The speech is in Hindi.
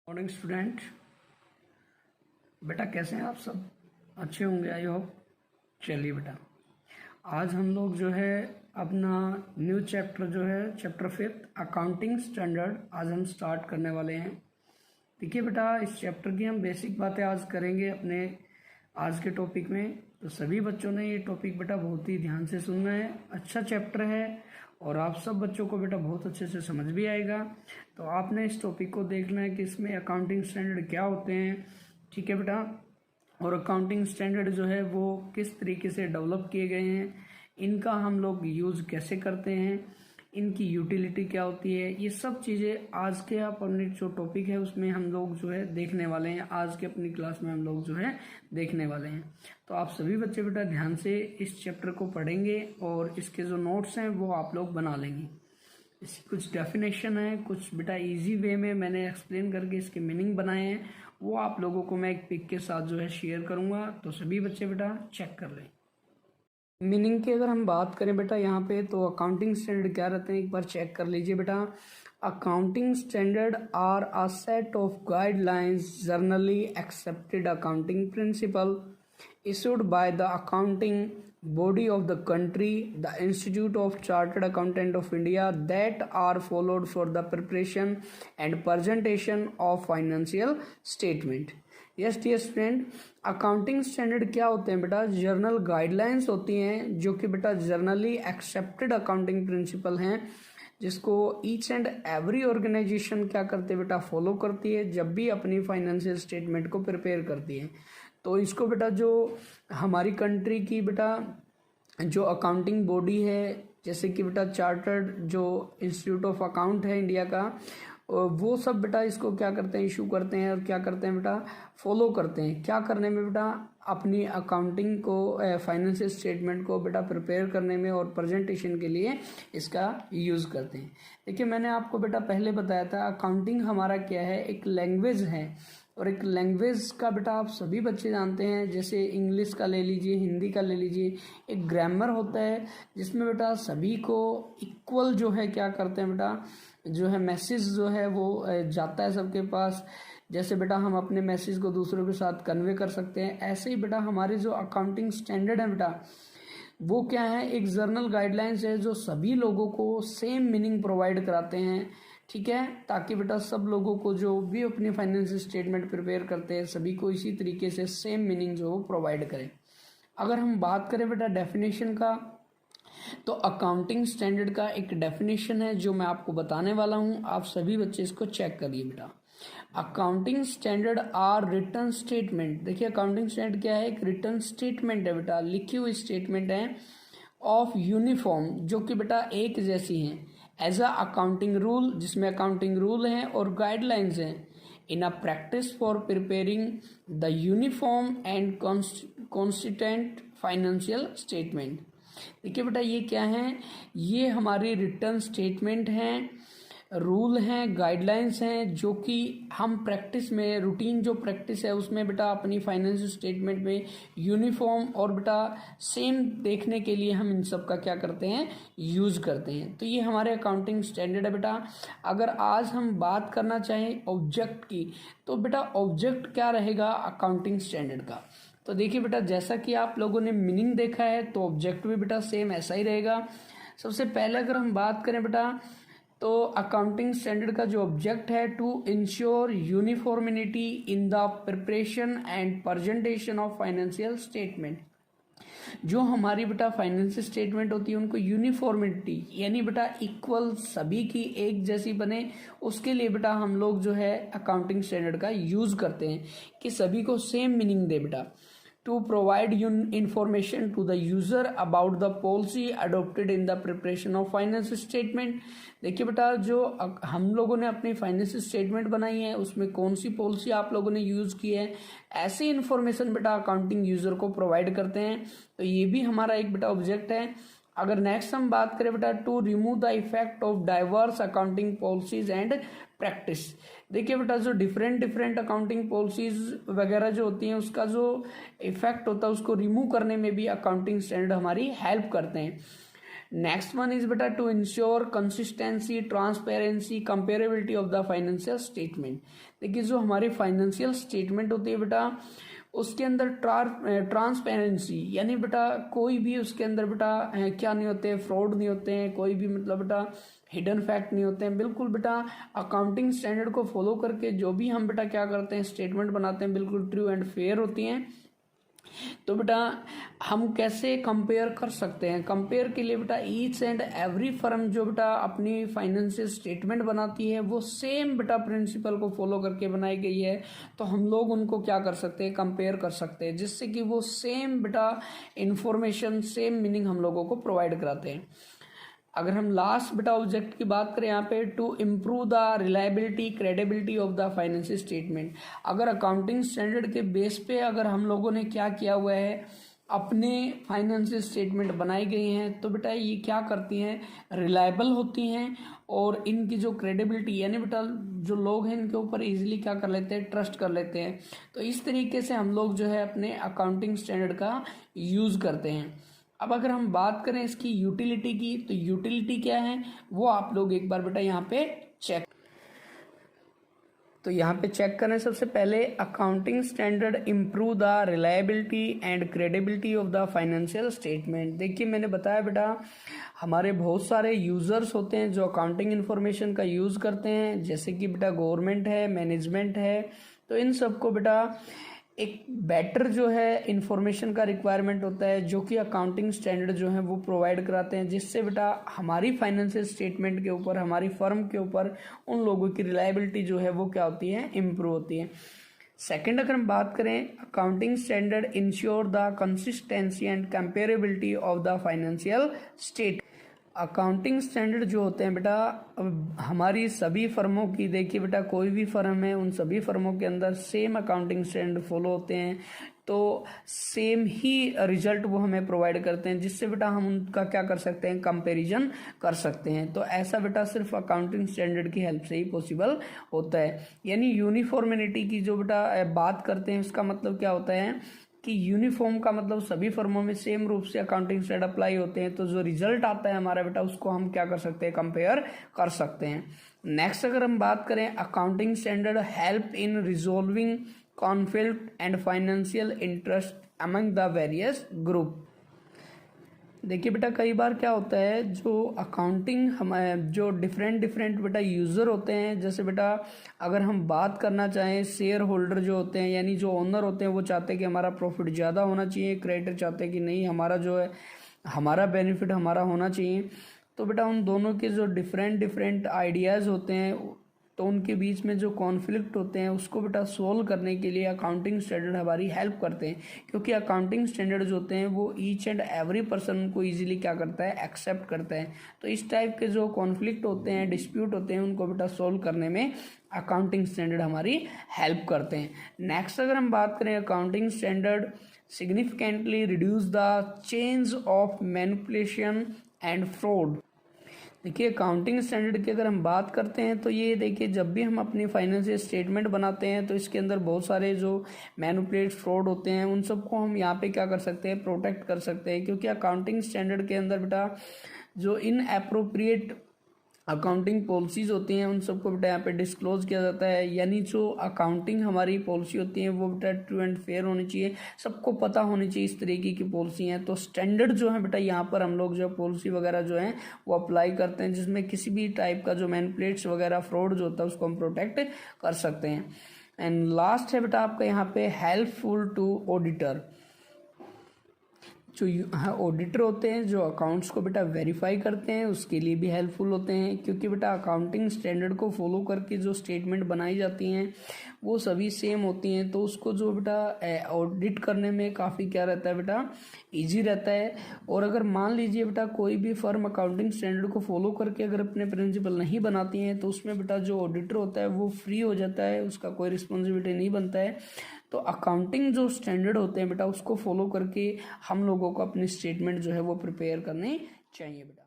Morning student. बेटा कैसे हैं आप सब? अच्छे होंगे आई होप। चलिए बेटा, आज हम लोग जो है अपना न्यू चैप्टर जो है चैप्टर 5 अकाउंटिंग स्टैंडर्ड आज हम स्टार्ट करने वाले हैं। देखिए बेटा, इस चैप्टर की हम बेसिक बातें आज करेंगे अपने आज के टॉपिक में। तो सभी बच्चों ने ये टॉपिक बेटा बहुत ही ध्यान से सुनना है। अच्छा चैप्टर है और आप सब बच्चों को बेटा बहुत अच्छे से समझ भी आएगा। तो आपने इस टॉपिक को देखना है कि इसमें अकाउंटिंग स्टैंडर्ड क्या होते हैं, ठीक है बेटा, और अकाउंटिंग स्टैंडर्ड जो है वो किस तरीके से डेवलप किए गए हैं, इनका हम लोग यूज़ कैसे करते हैं, इनकी यूटिलिटी क्या होती है, ये सब चीज़ें आज के अपने जो टॉपिक है उसमें हम लोग जो है देखने वाले हैं। आज के अपनी क्लास में हम लोग जो है देखने वाले हैं। तो आप सभी बच्चे बेटा ध्यान से इस चैप्टर को पढ़ेंगे और इसके जो नोट्स हैं वो आप लोग बना लेंगे। इसकी कुछ डेफिनेशन है, कुछ बेटा इजी वे में मैंने एक्सप्लेन करके इसके मीनिंग बनाए हैं, वो आप लोगों को मैं एक पिक के साथ जो है शेयर करूँगा। तो सभी बच्चे बेटा चेक कर लें। मीनिंग की अगर हम बात करें बेटा यहाँ पे, तो अकाउंटिंग स्टैंडर्ड क्या रहते हैं एक बार चेक कर लीजिए बेटा। Accounting standard are a set of guidelines generally accepted accounting principle issued by the accounting body of the country, the Institute of Chartered Accountant of India, that are followed for the preparation and presentation of financial statement. Yes dear student, accounting standard क्या होते हैं बेटा? जर्नल गाइडलाइंस होती हैं जो कि बेटा जर्नली एक्सेप्टेड अकाउंटिंग प्रिंसिपल हैं, जिसको ईच एंड एवरी ऑर्गेनाइजेशन क्या करते हैं बेटा फॉलो करती है जब भी अपनी फाइनेंशियल स्टेटमेंट को प्रिपेयर करती है। तो इसको बेटा जो हमारी कंट्री की बेटा जो अकाउंटिंग बॉडी है, जैसे कि बेटा चार्टर्ड जो इंस्टीट्यूट ऑफ अकाउंट है इंडिया का, वो सब बेटा इसको क्या करते हैं, इशू करते हैं और क्या करते हैं बेटा फॉलो करते हैं। क्या करने में बेटा? अपनी अकाउंटिंग को फाइनेंशियल स्टेटमेंट को बेटा प्रिपेयर करने में और प्रेजेंटेशन के लिए इसका यूज़ करते हैं। देखिए मैंने आपको बेटा पहले बताया था अकाउंटिंग हमारा क्या है, एक लैंग्वेज है। और एक लैंग्वेज का बेटा आप सभी बच्चे जानते हैं, जैसे इंग्लिश का ले लीजिए, हिंदी का ले लीजिए, एक ग्रामर होता है जिसमें बेटा सभी को इक्वल जो है क्या करते हैं बेटा, जो है मैसेज जो है वो जाता है सबके पास। जैसे बेटा हम अपने मैसेज को दूसरों के साथ कन्वे कर सकते हैं, ऐसे ही बेटा हमारे जो अकाउंटिंग स्टैंडर्ड है बेटा वो क्या है, एक जर्नल गाइडलाइंस है जो सभी लोगों को सेम मीनिंग प्रोवाइड कराते हैं, ठीक है, ताकि बेटा सब लोगों को जो भी अपनी फाइनेंशियल स्टेटमेंट प्रिपेयर करते हैं सभी को इसी तरीके से सेम मीनिंग जो प्रोवाइड करें। अगर हम बात करें बेटा डेफिनेशन का, तो अकाउंटिंग स्टैंडर्ड का एक डेफिनेशन है जो मैं आपको बताने वाला हूं, आप सभी बच्चे इसको चेक करिए बेटा। Accounting standard are written statement. देखिए अकाउंटिंग स्टैंडर्ड क्या है, एक रिटन स्टेटमेंट है बेटा, लिखी हुई स्टेटमेंट है ऑफ यूनिफॉर्म, जो कि बेटा एक जैसी हैं, एज अ अकाउंटिंग रूल, जिसमें अकाउंटिंग रूल हैं और गाइडलाइंस हैं, in a practice for preparing the uniform and consistent financial statement. देखिए बेटा ये क्या है, ये हमारी रिटर्न स्टेटमेंट हैं, रूल हैं, गाइडलाइंस हैं, जो कि हम प्रैक्टिस में, रूटीन जो प्रैक्टिस है उसमें बेटा अपनी फाइनेंशियल स्टेटमेंट में यूनिफॉर्म और बेटा सेम देखने के लिए हम इन सब का क्या करते हैं, यूज़ करते हैं। तो ये हमारे अकाउंटिंग स्टैंडर्ड है बेटा। अगर आज हम बात करना चाहें ऑब्जेक्ट की, तो बेटा ऑब्जेक्ट क्या रहेगा अकाउंटिंग स्टैंडर्ड का? तो देखिए बेटा जैसा कि आप लोगों ने मीनिंग देखा है तो ऑब्जेक्ट भी बेटा सेम ऐसा ही रहेगा। सबसे पहले अगर हम बात करें बेटा, तो अकाउंटिंग स्टैंडर्ड का जो ऑब्जेक्ट है, to ensure uniformity in the preparation and presentation of financial statement. जो हमारी बेटा फाइनेंशियल स्टेटमेंट होती है उनको यूनिफॉर्मिटी यानी बेटा इक्वल, सभी की एक जैसी बने, उसके लिए बेटा हम लोग जो है अकाउंटिंग स्टैंडर्ड का यूज करते हैं कि सभी को सेम मीनिंग दे बेटा। To provide information to the user about the policy adopted in the preparation of financial statement. देखिए बेटा जो हम लोगों ने अपनी फाइनेंशियल स्टेटमेंट बनाई है उसमें कौन सी पॉलिसी आप लोगों ने यूज की है, ऐसी इन्फॉर्मेशन बेटा अकाउंटिंग यूजर को प्रोवाइड करते हैं। तो ये भी हमारा एक बेटा ऑब्जेक्ट है। अगर नेक्स्ट हम बात करें बेटा, to remove the effect of diverse accounting policies and practice. देखिए बेटा जो डिफरेंट अकाउंटिंग पॉलिसीज वगैरह जो होती हैं उसका जो इफेक्ट होता है उसको रिमूव करने में भी अकाउंटिंग स्टैंडर्ड हमारी हेल्प करते हैं। नेक्स्ट वन इज बेटा to ensure consistency, transparency, comparability of the financial statement. देखिए जो हमारी फाइनेंशियल स्टेटमेंट होती है बेटा उसके अंदर ट्रांसपेरेंसी, यानी बेटा कोई भी उसके अंदर बेटा क्या नहीं होते हैं, फ्रॉड नहीं होते हैं, कोई भी मतलब बेटा हिडन फैक्ट नहीं होते हैं, बिल्कुल बेटा अकाउंटिंग स्टैंडर्ड को फॉलो करके जो भी हम बेटा क्या करते हैं स्टेटमेंट बनाते हैं बिल्कुल ट्रू एंड फेयर होती हैं। तो बेटा हम कैसे कंपेयर कर सकते हैं, कंपेयर के लिए बेटा ईच एंड एवरी फर्म जो बेटा अपनी फाइनेंशियल स्टेटमेंट बनाती है वो सेम बेटा प्रिंसिपल को फॉलो करके बनाई गई है, तो हम लोग उनको क्या कर सकते हैं कंपेयर कर सकते हैं, जिससे कि वो सेम बेटा इंफॉर्मेशन सेम मीनिंग हम लोगों को प्रोवाइड कराते हैं। अगर हम लास्ट बेटा ऑब्जेक्ट की बात करें यहाँ पे to improve the reliability credibility of the financial statement, अगर अकाउंटिंग स्टैंडर्ड के बेस पे अगर हम लोगों ने क्या किया हुआ है अपने फाइनेंशियल स्टेटमेंट बनाई गई हैं तो बेटा ये क्या करती हैं रिलायबल होती हैं और इनकी जो क्रेडिबिलिटी यानी बेटा जो लोग हैं इनके ऊपर इजीली क्या कर लेते हैं ट्रस्ट कर लेते हैं। तो इस तरीके से हम लोग जो है अपने अकाउंटिंग स्टैंडर्ड का यूज़ करते हैं। अब अगर हम बात करें इसकी यूटिलिटी की तो यूटिलिटी क्या है वो आप लोग एक बार बेटा यहाँ पे चेक, तो यहाँ पे चेक करें। सबसे पहले accounting standard improve the reliability and credibility of the financial statement. देखिए मैंने बताया बेटा हमारे बहुत सारे यूज़र्स होते हैं जो अकाउंटिंग इन्फॉर्मेशन का यूज़ करते हैं, जैसे कि बेटा गवर्नमेंट है, मैनेजमेंट है, तो इन सबको बेटा एक बेटर जो है इंफॉर्मेशन का रिक्वायरमेंट होता है जो कि अकाउंटिंग स्टैंडर्ड जो है वो प्रोवाइड कराते हैं, जिससे बेटा हमारी फाइनेंशियल स्टेटमेंट के ऊपर हमारी फर्म के ऊपर उन लोगों की रिलायबिलिटी जो है वो क्या होती है इम्प्रूव होती है। सेकंड अगर हम बात करें accounting standard ensure the consistency and comparability of the financial state. Accounting standard जो होते हैं बेटा हमारी सभी फर्मों की, देखिए बेटा कोई भी फर्म है उन सभी फर्मों के अंदर सेम अकाउंटिंग स्टैंडर्ड फॉलो होते हैं, तो सेम ही रिजल्ट वो हमें प्रोवाइड करते हैं, जिससे बेटा हम उनका क्या कर सकते हैं कंपैरिजन कर सकते हैं। तो ऐसा बेटा सिर्फ अकाउंटिंग स्टैंडर्ड की हेल्प से ही पॉसिबल होता है। यानी यूनिफॉर्मिटी की जो बेटा बात करते हैं उसका मतलब क्या होता है कि यूनिफॉर्म का मतलब सभी फर्मों में सेम रूप से अकाउंटिंग स्टैंडर्ड अप्लाई होते हैं, तो जो रिजल्ट आता है हमारा बेटा उसको हम क्या कर सकते हैं कंपेयर कर सकते हैं। नेक्स्ट अगर हम बात करें accounting standard help in resolving conflict and financial interest among the various group. देखिए बेटा कई बार क्या होता है जो अकाउंटिंग हम जो डिफरेंट बेटा यूज़र होते हैं, जैसे बेटा अगर हम बात करना चाहें शेयर होल्डर जो होते हैं यानी जो ओनर होते हैं वो चाहते हैं कि हमारा प्रॉफिट ज़्यादा होना चाहिए, क्रेडिटर चाहते हैं कि नहीं हमारा जो है हमारा बेनिफिट हमारा होना चाहिए। तो बेटा उन दोनों के जो डिफरेंट आइडियाज़ होते हैं तो उनके बीच में जो कॉन्फ्लिक्ट होते हैं उसको बेटा सोल्व करने के लिए अकाउंटिंग स्टैंडर्ड हमारी हेल्प करते हैं, क्योंकि अकाउंटिंग स्टैंडर्ड जो होते हैं वो ईच एंड एवरी पर्सन को इजीली क्या करता है एक्सेप्ट करता है। तो इस टाइप के जो कॉन्फ्लिक्ट होते हैं डिस्प्यूट होते हैं उनको बेटा सोल्व करने में अकाउंटिंग स्टैंडर्ड हमारी हेल्प करते हैं। नेक्स्ट अगर हम बात करें accounting standard significantly reduce the change of manipulation and fraud. देखिए अकाउंटिंग स्टैंडर्ड की अगर हम बात करते हैं तो ये देखिए जब भी हम अपनी फाइनेंशियल स्टेटमेंट बनाते हैं तो इसके अंदर बहुत सारे जो मैनिपुलेट फ्रॉड होते हैं उन सबको हम यहाँ पे क्या कर सकते हैं प्रोटेक्ट कर सकते हैं, क्योंकि अकाउंटिंग स्टैंडर्ड के अंदर बेटा जो इनएप्रोप्रिएट अकाउंटिंग पॉलिसीज़ होती हैं उन सबको बेटा यहाँ पे डिस्क्लोज किया जाता है। यानी जो अकाउंटिंग हमारी पॉलिसी होती है वो बेटा ट्रू एंड फेयर होनी चाहिए, सबको पता होनी चाहिए इस तरीके की पॉलिसी हैं। तो स्टैंडर्ड जो है बेटा यहाँ पर हम लोग जो पॉलिसी वगैरह जो है वो अप्लाई करते हैं, जिसमें किसी भी टाइप का जो मैनिपुलेट्स वगैरह फ्रॉड जो होता है उसको हम प्रोटेक्ट कर सकते हैं। एंड लास्ट है बेटा आपका यहाँ पे हेल्पफुल टू ऑडिटर। जो ऑडिटर होते हैं जो अकाउंट्स को बेटा वेरीफाई करते हैं उसके लिए भी हेल्पफुल होते हैं, क्योंकि बेटा अकाउंटिंग स्टैंडर्ड को फॉलो करके जो स्टेटमेंट बनाई जाती हैं वो सभी सेम होती हैं, तो उसको जो बेटा ऑडिट करने में काफ़ी क्या रहता है बेटा इजी रहता है। और अगर मान लीजिए बेटा कोई भी फर्म अकाउंटिंग स्टैंडर्ड को फॉलो करके अगर अपने प्रिंसिपल नहीं बनाती हैं तो उसमें बेटा जो ऑडिटर होता है वो फ्री हो जाता है, उसका कोई रिस्पॉन्सिबिलिटी नहीं बनता है। तो अकाउंटिंग जो स्टैंडर्ड होते हैं बेटा उसको फॉलो करके हम लोगों को अपनी स्टेटमेंट जो है वो प्रिपेयर करनी चाहिए बेटा।